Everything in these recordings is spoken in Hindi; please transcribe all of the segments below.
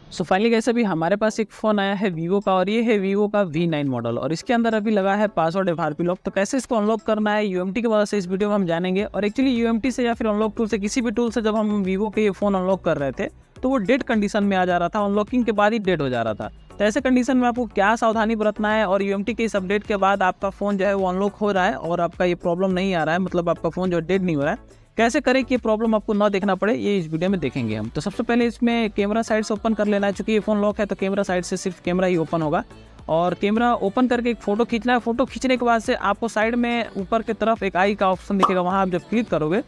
सो फाइनली गाइस अभी हमारे पास एक फ़ोन आया है वीवो का और ये है वीवो का V9 मॉडल और इसके अंदर अभी लगा है पासवर्ड FRP लॉक। तो कैसे इसको अनलॉक करना है यूएमटी की मदद से इस वीडियो में हम जानेंगे। और एक्चुअली यूएमटी से या फिर अनलॉक टूल से किसी भी टूल से जब हम वीवो के ये फ़ोन अनलॉक कर रहे थे तो वो डेड कंडीशन में आ जा रहा था, अनलॉकिंग के बाद ही डेड हो जा रहा था। तो ऐसे कंडीशन में आपको क्या सावधानी बरतना है और यूएमटी के इस अपडेट के बाद आपका फ़ोन जो है वो अनलॉक हो रहा है और आपका ये प्रॉब्लम नहीं आ रहा है, मतलब आपका फ़ोन जो डेड नहीं हो रहा है, कैसे करें कि ये प्रॉब्लम आपको ना देखना पड़े, ये इस वीडियो में देखेंगे हम। तो सबसे पहले इसमें कैमरा साइड से ओपन कर लेना है। चूँकि ये फ़ोन लॉक है तो कैमरा साइड से सिर्फ कैमरा ही ओपन होगा और कैमरा ओपन करके एक फ़ोटो खींचना है। फ़ोटो खींचने के बाद से आपको साइड में ऊपर की तरफ एक आई का ऑप्शन दिखेगा, वहाँ आप जब क्लिक करोगे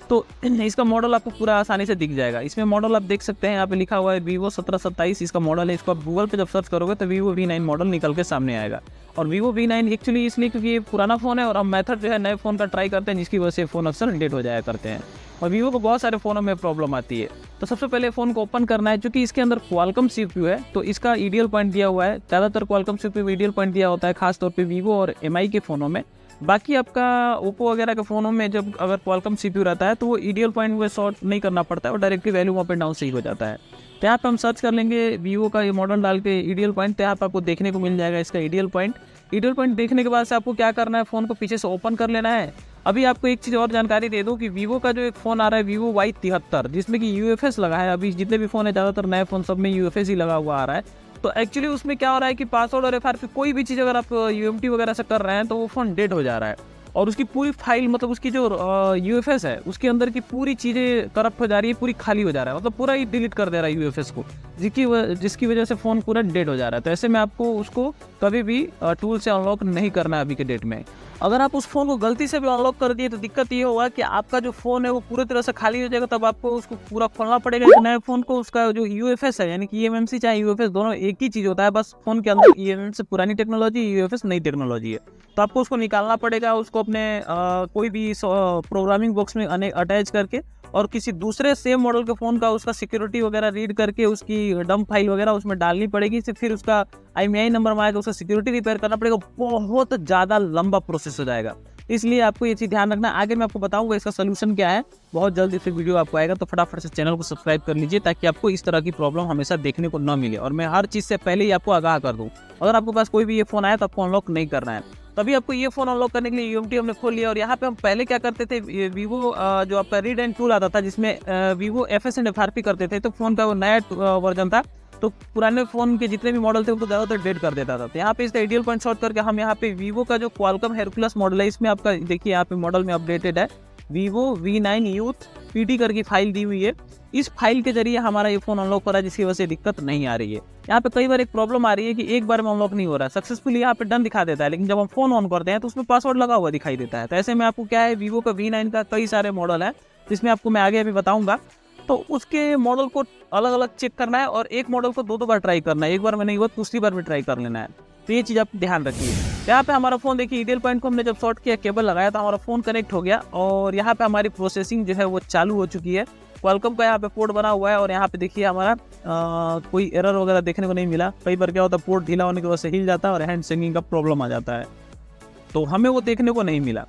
तो इसका मॉडल आपको पूरा आसानी से दिख जाएगा। इसमें मॉडल आप देख सकते हैं, यहाँ पे लिखा हुआ है Vivo 1727 इसका मॉडल है। इसको आप गूगल पे जब सर्च करोगे तो Vivo V9 मॉडल निकल के सामने आएगा। और Vivo V9 एक्चुअली इसलिए क्योंकि ये पुराना फ़ोन है और हम मेथड जो है नए फ़ोन का ट्राई करते हैं, जिसकी वजह से फ़ोन अक्सर डेट हो जाया करते हैं और Vivo को बहुत सारे फ़ोनों में प्रॉब्लम आती है। तो सबसे पहले फ़ोन को ओपन करना है। चूँकि इसके अंदर क्वालकॉम CPU है तो इसका ईडियल पॉइंट दिया हुआ है। ज़्यादातर क्वालकॉम CPU ईडियल पॉइंट दिया होता है, खासतौर पर Vivo और MI के फ़ोनों में। बाकी आपका ओप्पो वगैरह के फ़ोनों में जब अगर क्वालकॉम CPU रहता है तो वो ईडियल पॉइंट में सॉर्ट नहीं करना पड़ता है और directly value up and down सही हो जाता है। तो यहाँ पे हम सर्च कर लेंगे Vivo का ये मॉडल डाल के ईडियल पॉइंट, तो यहाँ पे आपको देखने को मिल जाएगा इसका ईडियल पॉइंट। ईडियल पॉइंट देखने के बाद से आपको क्या करना है, फ़ोन को पीछे से ओपन कर लेना है। अभी आपको एक चीज़ और जानकारी दे दूँ कि Vivo का जो एक फ़ोन आ रहा है Vivo Y73 जिसमें कि UFS लगा है। अभी जितने भी फ़ोन है ज़्यादातर नए फ़ोन सब में UFS ही लगा हुआ आ रहा है। तो एक्चुअली उसमें क्या हो रहा है कि पासवर्ड और FRP कोई भी चीज़ अगर आप यूएमटी वगैरह से कर रहे हैं तो वो फ़ोन डेड हो जा रहा है और उसकी पूरी फाइल, मतलब उसकी जो UFS है उसके अंदर की पूरी चीज़ें करप्ट हो जा रही है, पूरी खाली हो जा रहा है, मतलब पूरा ही डिलीट कर दे रहा है UFS को, जिसकी वजह से फ़ोन पूरा डेड हो जा रहा है। तो ऐसे में आपको उसको कभी भी टूल से अनलॉक नहीं करना है अभी के डेट में। अगर आप उस फ़ोन को गलती से भी अनलॉक कर दिए तो दिक्कत ये होगा कि आपका जो फ़ोन है वो पूरी तरह से खाली हो जाएगा। तब आपको उसको पूरा खोलना पड़ेगा एक नए फ़ोन को। उसका जो UFS है यानी कि eMMC चाहे UFS दोनों एक ही चीज़ होता है, बस फ़ोन के अंदर eMMC पुरानी टेक्नोलॉजी, UFS नई टेक्नोलॉजी है। तो आपको उसको निकालना पड़ेगा, उसको अपने कोई भी प्रोग्रामिंग बॉक्स में अटैच करके और किसी दूसरे सेम मॉडल के फ़ोन का उसका सिक्योरिटी वगैरह रीड करके उसकी डंप फाइल वगैरह उसमें डालनी पड़ेगी। फिर उसका IMEI नंबर मांगेगा, उसका सिक्योरिटी रिपेयर करना पड़ेगा। बहुत ज़्यादा लंबा प्रोसेस हो जाएगा, इसलिए आपको ये चीज़ ध्यान रखना। आगे मैं आपको बताऊंगा इसका सोल्यूशन क्या है, बहुत जल्दी से वीडियो आपको आएगा। तो फटाफट से चैनल को सब्सक्राइब कर लीजिए ताकि आपको इस तरह की प्रॉब्लम हमेशा देखने को न मिले और मैं हर चीज़ से पहले ही आपको आगाह कर दूँ। अगर आपके पास कोई भी ये फ़ोन आया तो आपको अनलॉक नहीं करना है। तभी आपको ये फ़ोन अनलॉक करने के लिए यूएमटी हमने खोल लिया और यहाँ पे हम पहले क्या करते थे, Vivo जो आपका रीड एंड टूल आता था जिसमें Vivo FS एंड FRP करते थे, तो फ़ोन का वो नया वर्जन था तो पुराने फ़ोन के जितने भी मॉडल थे उनको ज़्यादातर डेड कर देता था। तो यहाँ पे इसका आइडियल पॉइंट शॉर्ट करके हम यहाँ पे Vivo का जो क्वालकॉम हेरकुलस मॉडल है इसमें आपका देखिए यहाँ पे मॉडल में अपडेटेड है Vivo V9 Youth PT करके फाइल दी हुई है। इस फाइल के जरिए हमारा ये फ़ोन अनलॉक हो रहा है, जिसकी वजह से दिक्कत नहीं आ रही है। यहाँ पे कई बार एक प्रॉब्लम आ रही है कि एक बार में अनलॉक नहीं हो रहा है, सक्सेसफुली यहाँ पे डन दिखा देता है, लेकिन जब हम फ़ोन ऑन करते हैं तो उसमें पासवर्ड लगा हुआ दिखाई देता है। तो ऐसे में आपको क्या है, Vivo का V9 का कई सारे मॉडल है जिसमें आपको मैं आगे अभी बताऊँगा। तो उसके मॉडल को अलग अलग चेक करना है और एक मॉडल को दो बार ट्राई करना है, एक बार में नहीं हुआ दूसरी बार भी ट्राई कर लेना है। तो ये चीज़ आप ध्यान रखिए। यहाँ पे हमारा फ़ोन देखिए ईडियल पॉइंट को हमने जब शॉर्ट किया, केबल लगाया तो हमारा फ़ोन कनेक्ट हो गया और यहाँ पे हमारी प्रोसेसिंग जो है वो चालू हो चुकी है। क्वालकॉम का यहाँ पे पोर्ट बना हुआ है और यहाँ पे देखिए हमारा कोई एरर वगैरह देखने को नहीं मिला। कई बार क्या होता है पोर्ट ढीला होने की वजह से हिल जाता है और हैंड सिंगिंग का प्रॉब्लम आ जाता है, तो हमें वो देखने को नहीं मिला।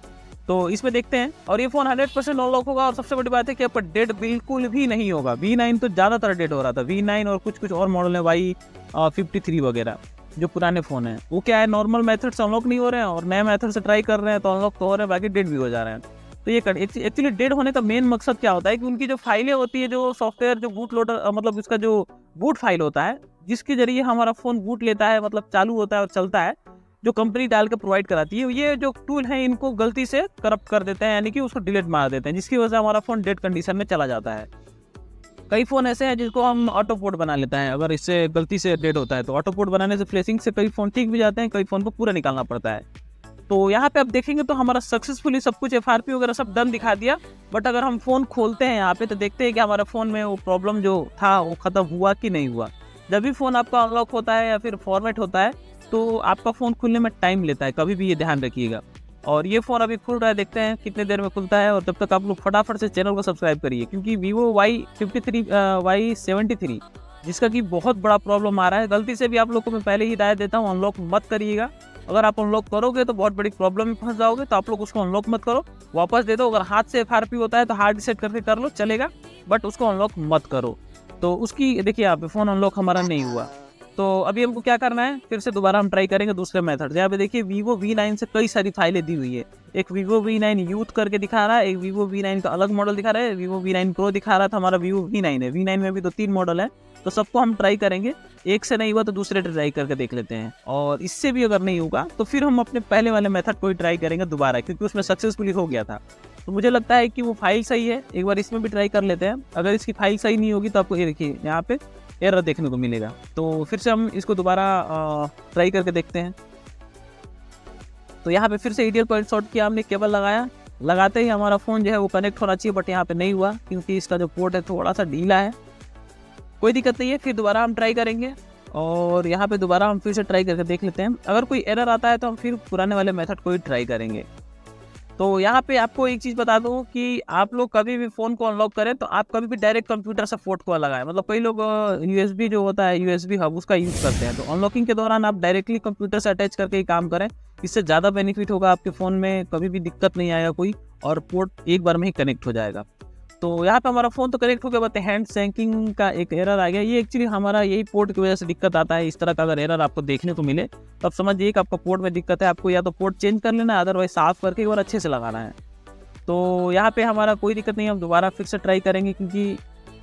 तो इसमें देखते हैं और ये फ़ोन 100% अनलॉक होगा। और सबसे बड़ी बात है कि आपका डेड बिल्कुल भी नहीं होगा। V9 तो ज़्यादातर डेड हो रहा था, V9 और कुछ और मॉडल है Y53 वगैरह जो पुराने फ़ोन हैं, वो क्या है नॉर्मल मेथड से अनलॉक नहीं हो रहे हैं और नए मेथड से ट्राई कर रहे हैं तो अनलॉक तो हो रहे हैं, बाकी डेड भी हो जा रहे हैं। तो ये एक्चुअली डेड होने का मेन मकसद क्या होता है कि उनकी जो फाइलें होती है, जो सॉफ्टवेयर जो बूट लोडर मतलब उसका जो बूट फाइल होता है जिसके जरिए हमारा फ़ोन बूट लेता है, मतलब चालू होता है और चलता है, जो कंपनी डाल के प्रोवाइड कराती है, ये जो टूल है इनको गलती से करप्ट कर देते हैं, यानी कि उसको डिलीट मार देते हैं, जिसकी वजह से हमारा फ़ोन डेड कंडीशन में चला जाता है। कई फ़ोन ऐसे हैं जिसको हम ऑटो पोर्ट बना लेते हैं, अगर इससे गलती से डेड होता है तो ऑटो पोर्ट बनाने से फ्लैशिंग से कई फ़ोन ठीक भी जाते हैं, कई फ़ोन को पूरा निकालना पड़ता है। तो यहाँ पे आप देखेंगे तो हमारा सक्सेसफुली सब कुछ FRP वगैरह सब डन दिखा दिया। बट अगर हम फ़ोन खोलते हैं यहाँ पे तो देखते हैं कि हमारा फ़ोन में वो प्रॉब्लम जो था वो ख़त्म हुआ कि नहीं हुआ। जब भी फ़ोन आपका अनलॉक होता है या फिर फॉर्मेट होता है तो आपका फ़ोन खुलने में टाइम लेता है, कभी भी ये ध्यान रखिएगा। और ये फ़ोन अभी खुल रहा है, देखते हैं कितने देर में खुलता है। और तब तक आप लोग फटाफट से चैनल को सब्सक्राइब करिए, क्योंकि Vivo Y73 जिसका कि बहुत बड़ा प्रॉब्लम आ रहा है। गलती से भी आप लोग को मैं पहले ही हिदायत देता हूँ अनलॉक मत करिएगा। अगर आप अनलॉक करोगे तो बहुत बड़ी प्रॉब्लम में फंस जाओगे, तो आप लोग उसको अनलॉक मत करो, वापस दे दो। अगर हाथ से FRP होता है तो हार्ड रिसेट करके कर लो, चलेगा, बट उसको अनलॉक मत करो। तो उसकी देखिए यहाँ पे फ़ोन अनलॉक हमारा नहीं हुआ। तो अभी हमको क्या करना है, फिर से दोबारा हम ट्राई करेंगे दूसरे मेथड से। यहाँ पे देखिए Vivo V9 से कई सारी फाइलें दी हुई है। एक Vivo V9 यूथ करके दिखा रहा है, एक Vivo V9 का अलग मॉडल दिखा रहा है, Vivo V9 Pro दिखा रहा था, हमारा Vivo V9 है। V9 में भी तो 3 मॉडल है, तो सबको हम ट्राई करेंगे। एक से नहीं हुआ तो दूसरे ट्राई करके देख लेते हैं, और इससे भी अगर नहीं होगा तो फिर हम अपने पहले वाले मेथड को ही ट्राई करेंगे दोबारा, क्योंकि उसमें सक्सेसफुली हो गया था। तो मुझे लगता है कि वो फाइल सही है, एक बार इसमें भी ट्राई कर लेते हैं। अगर इसकी फाइल सही नहीं होगी तो आपको ये देखिए यहाँ पे एरर देखने को मिलेगा। तो फिर से हम इसको दोबारा ट्राई करके देखते हैं। तो यहाँ पे फिर से ईडीएल पॉइंट शॉर्ट किया, हमने केबल लगाया, लगाते ही हमारा फ़ोन जो है वो कनेक्ट होना चाहिए, बट यहाँ पे नहीं हुआ क्योंकि इसका जो पोर्ट है थोड़ा सा ढीला है। कोई दिक्कत नहीं है, फिर दोबारा हम ट्राई करेंगे, और यहाँ पे दोबारा हम फिर से ट्राई करके देख लेते हैं। अगर कोई एरर आता है तो हम फिर पुराने वाले मेथड को ही ट्राई करेंगे। तो यहाँ पे आपको एक चीज़ बता दूँ कि आप लोग कभी भी फ़ोन को अनलॉक करें तो आप कभी भी डायरेक्ट कंप्यूटर से पोर्ट को लगाएं। मतलब कई लोग USB जो होता है, USB हब, उसका यूज़ करते हैं। तो अनलॉकिंग के दौरान आप डायरेक्टली कंप्यूटर से अटैच करके ही काम करें, इससे ज़्यादा बेनिफिट होगा। आपके फ़ोन में कभी भी दिक्कत नहीं आएगा कोई, और पोर्ट एक बार में ही कनेक्ट हो जाएगा। तो यहाँ पे हमारा फ़ोन तो कनेक्ट हो गया, बट हैंड शेकिंग का एक एरर आ गया। ये एक्चुअली हमारा यही पोर्ट की वजह से दिक्कत आता है। इस तरह का अगर एरर आपको देखने को मिले तो आप समझिए कि आपका पोर्ट में दिक्कत है। आपको या तो पोर्ट चेंज कर लेना है, अदरवाइज साफ़ करके एक बार अच्छे से लगाना है। तो यहाँ पे हमारा कोई दिक्कत नहीं है, हम दोबारा फिर से ट्राई करेंगे, क्योंकि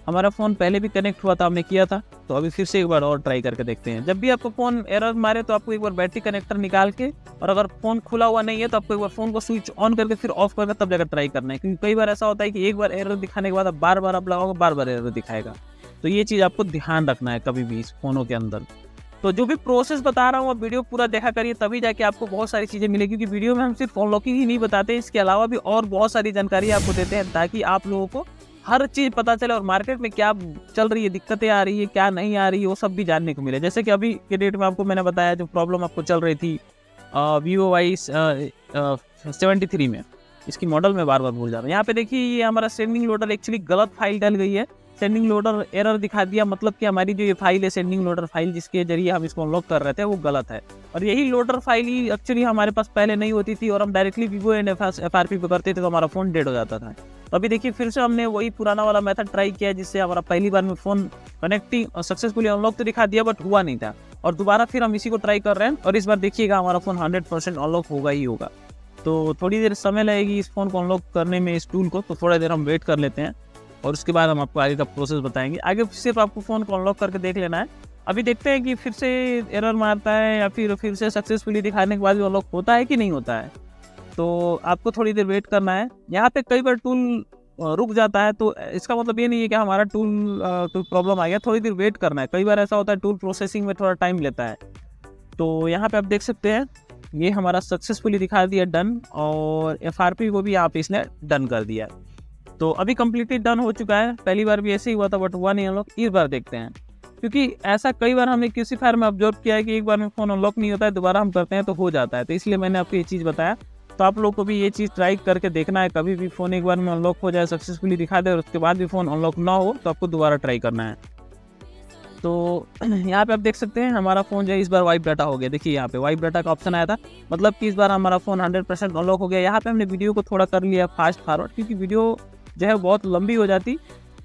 हमारा फ़ोन पहले भी कनेक्ट हुआ था, हमने किया था। तो अभी फिर से एक बार और ट्राई करके देखते हैं। जब भी आपको फ़ोन एरर मारे तो आपको एक बार बैटरी कनेक्टर निकाल के, और अगर फ़ोन खुला हुआ नहीं है तो आपको एक बार फ़ोन को स्विच ऑन करके फिर ऑफ करके तब जाकर ट्राई करना है, क्योंकि कई बार ऐसा होता है कि एक बार एरर दिखाने के बाद आप बार बार आप लगाओगे, बार बार एरर दिखाएगा। तो ये चीज़ आपको ध्यान रखना है कभी भी इस फ़ोनों के अंदर। तो जो भी प्रोसेस बता रहा हूँ आप वीडियो पूरा देखा करिए, तभी जाके आपको बहुत सारी चीज़ें मिलेगी। क्योंकि वीडियो में हम सिर्फ अनलॉकिंग ही नहीं बताते, इसके अलावा भी और बहुत सारी जानकारी आपको देते हैं, ताकि आप लोगों को हर चीज़ पता चले, और मार्केट में क्या चल रही है, दिक्कतें आ रही है, क्या नहीं आ रही है, वो सब भी जानने को मिले। जैसे कि अभी के डेट में आपको मैंने बताया जो प्रॉब्लम आपको चल रही थी Vivo Y73 में, इसकी मॉडल में बार बार भूल जा रहा हूँ। यहाँ पे देखिए ये हमारा सेंडिंग लोडर एक्चुअली गलत फाइल डल गई है। सेंडिंग लोडर एरर दिखा दिया, मतलब कि हमारी जो ये फाइल है सेंडिंग लोडर फाइल, जिसके जरिए हम इसको अनलॉक कर रहे थे, वो गलत है। और यही लोडर फाइल ही एक्चुअली हमारे पास पहले नहीं होती थी, और हम डायरेक्टली Vivo एंड FRP पे करते थे तो हमारा फ़ोन डेड हो जाता था। तो अभी देखिए फिर से हमने वही पुराना वाला मेथड ट्राई किया, जिससे हमारा पहली बार में फ़ोन कनेक्टिंग और सक्सेसफुली अनलॉक तो दिखा दिया, बट हुआ नहीं था। और दोबारा फिर हम इसी को ट्राई कर रहे हैं, और इस बार देखिएगा हमारा फ़ोन 100% अनलॉक होगा ही होगा। तो थोड़ी देर समय लगेगी इस फ़ोन को अनलॉक करने में, इस टूल को, तो थोड़ा देर हम वेट कर लेते हैं, और उसके बाद हम आपको आगे का प्रोसेस बताएंगे। आगे सिर्फ आपको फ़ोन को अनलॉक करके देख लेना है। अभी देखते हैं कि फिर से एरर मारता है, या फिर से सक्सेसफुली दिखाने के बाद भी अनलॉक होता है कि नहीं होता है। तो आपको थोड़ी देर वेट करना है। यहाँ पे कई बार टूल रुक जाता है, तो इसका मतलब ये नहीं है कि हमारा टूल कोई प्रॉब्लम आ गया, थोड़ी देर वेट करना है। कई बार ऐसा होता है टूल प्रोसेसिंग में थोड़ा टाइम लेता है। तो यहाँ पे आप देख सकते हैं ये हमारा सक्सेसफुली दिखा दिया डन, और FRP को भी यहाँ पे इसने डन कर दिया। तो अभी कम्प्लीटली डन हो चुका है। पहली बार भी ऐसे ही हुआ था, बट हुआ नहीं अनलॉक। इस बार देखते हैं, क्योंकि ऐसा कई बार हमने किसी फायर में ऑब्जर्व किया है कि एक बार में फ़ोन अनलॉक नहीं होता है, दोबारा हम करते हैं तो हो जाता है। तो इसलिए मैंने आपको ये चीज़ बताया। तो आप लोग को भी ये चीज़ ट्राई करके देखना है। कभी भी फ़ोन एक बार में अनलॉक हो जाए, सक्सेसफुली दिखा दे, और उसके बाद भी फ़ोन अनलॉक ना हो, तो आपको दोबारा ट्राई करना है। तो यहाँ पे आप देख सकते हैं हमारा फ़ोन जो है इस बार वाइप डाटा हो गया। देखिए यहाँ पे वाइप डाटा का ऑप्शन आया था, मतलब कि इस बार हमारा फ़ोन 100% अनलॉक हो गया। यहाँ पे हमने वीडियो को थोड़ा कर लिया फास्ट फॉरवर्ड, क्योंकि वीडियो जो है बहुत लंबी हो जाती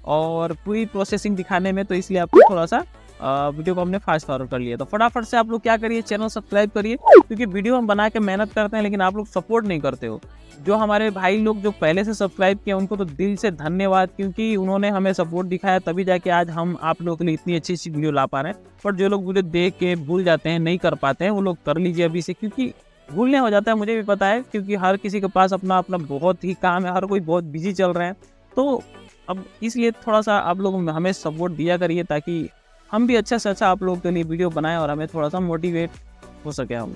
और पूरी प्रोसेसिंग दिखाने में, तो इसलिए आपको थोड़ा सा वीडियो को हमने फास्ट फॉरवर्ड कर लिया। तो फटाफट से आप लोग क्या करिए, चैनल सब्सक्राइब करिए, क्योंकि वीडियो हम बना के मेहनत करते हैं, लेकिन आप लोग सपोर्ट नहीं करते हो। जो हमारे भाई लोग जो पहले से सब्सक्राइब किए, उनको तो दिल से धन्यवाद, क्योंकि उन्होंने हमें सपोर्ट दिखाया, तभी जाके आज हम आप लोगों के लिए इतनी अच्छी अच्छी वीडियो ला पा रहे हैं। पर जो लोग वीडियो देख के भूल जाते हैं, नहीं कर पाते हैं, वो लोग कर लीजिए अभी से, क्योंकि भूलने हो जाता है, मुझे भी पता है, क्योंकि हर किसी के पास अपना अपना बहुत ही काम है, हर कोई बहुत बिजी चल रहे हैं। तो अब इसलिए थोड़ा सा आप लोग हमें सपोर्ट दिया करिए, ताकि हम भी अच्छा से अच्छा आप लोगों के लिए वीडियो बनाएं और हमें थोड़ा सा मोटिवेट हो सके हम।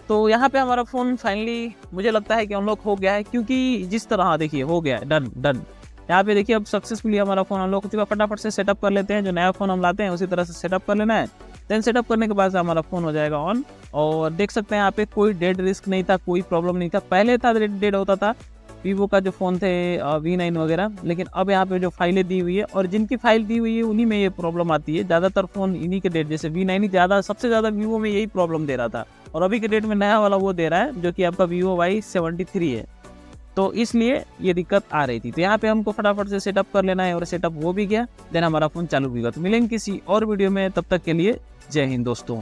तो यहाँ पे हमारा फ़ोन फाइनली मुझे लगता है कि अनलॉक हो गया है, क्योंकि जिस तरह देखिए हो गया है, डन डन। यहाँ पे देखिए अब सक्सेसफुली हमारा फ़ोन अनलॉक हो चुका है। फटाफट से सेटअप कर लेते हैं, जो नया फ़ोन हम लाते हैं उसी तरह से सेटअप कर लेना है। देन सेटअप करने के बाद से हमारा फ़ोन हो जाएगा ऑन, और देख सकते हैं यहाँ पे कोई डेड रिस्क नहीं था, कोई प्रॉब्लम नहीं था। पहले था डेड होता था Vivo का जो फ़ोन थे V9 वगैरह, लेकिन अब यहाँ पे जो फाइलें दी हुई है और जिनकी फाइल दी हुई है उन्हीं में ये प्रॉब्लम आती है। ज़्यादातर फ़ोन इन्हीं के डेट, जैसे V9 ही ज़्यादा सबसे ज़्यादा Vivo में यही प्रॉब्लम दे रहा था, और अभी के डेट में नया वाला वो दे रहा है, जो कि आपका Vivo Y73 है। तो इसलिए ये दिक्कत आ रही थी। तो यहाँ पे हमको फटाफट से सेटअप कर लेना है और सेटअप हो भी गया, देन हमारा फ़ोन चालू भी होगा। तो मिलेंगे किसी और वीडियो में, तब तक के लिए जय हिंद दोस्तों।